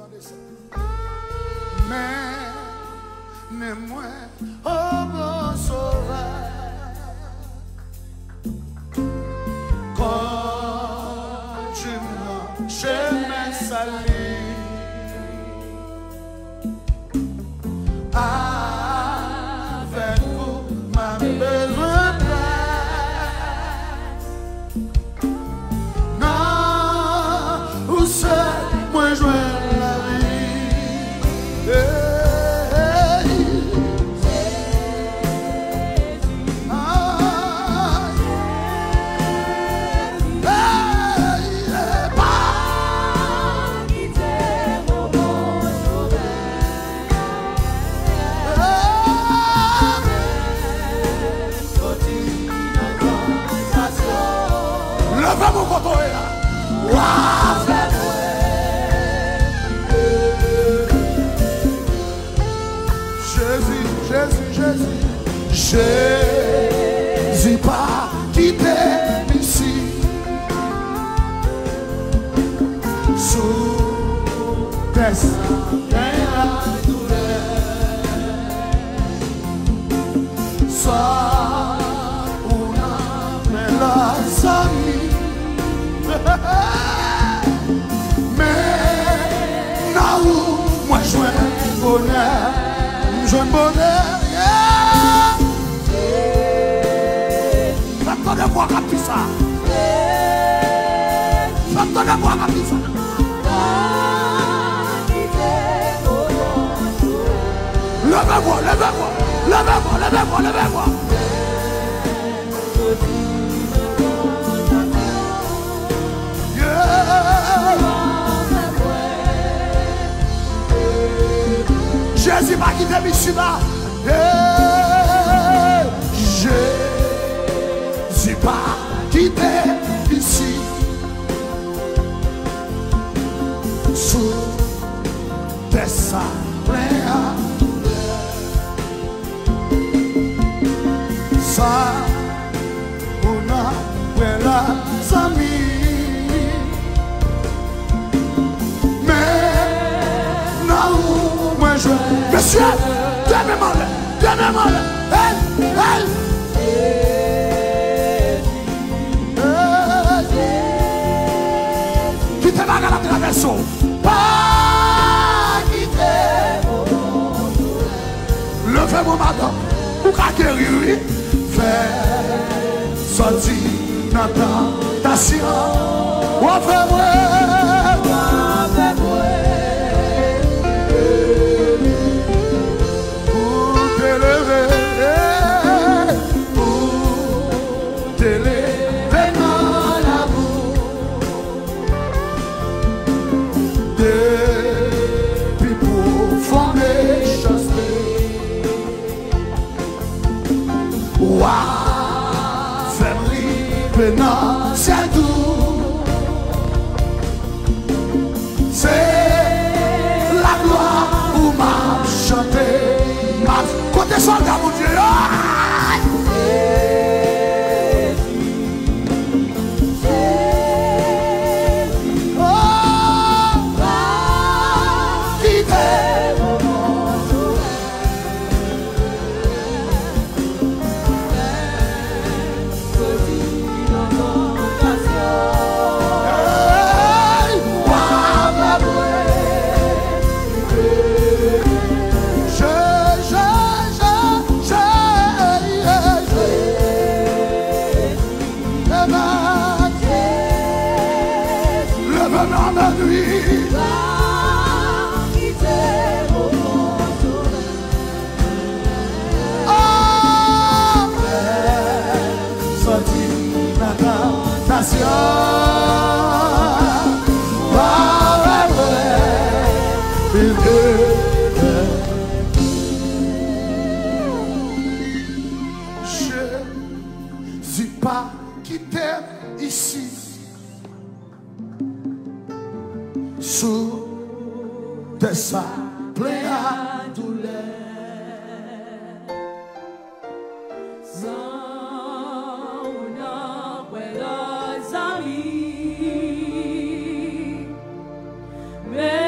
Attendez ça. Mais, moi, oh bon sauveur, quand tu me chemin salé, avec vous, ma besoin non, où seul, moi je la vie. Levez mon coton là. Jésus, Jésus, Jésus, Jésus pas quitté ici. Sous tes sois una melasami. Mais là où moi je joins bonheur, Attendez-moi rapide ça. Attendez-moi rapide ça. Levez-moi, levez-moi, levez-moi, levez-moi, levez-moi. Jésus m'a quitté ici là. Jésus m'a quitté ici. Sous tes sablés. Ça, on a la famille. Mais là où moi je. Monsieur, donnez-moi le, donnez-moi le. Hey, hey. Quittez ma gare à traverser. Pas quitter mon monde. Levez-moi madame. Pour qu'acquérir, oui. Fais sortir dans ta tentation. Ou fais-moi. Non, c'est tout. C'est la gloire pour m'a chanter. Côté soldat, mon Dieu. Jésus pas quitté ici sous tes sablés à douleur. Mais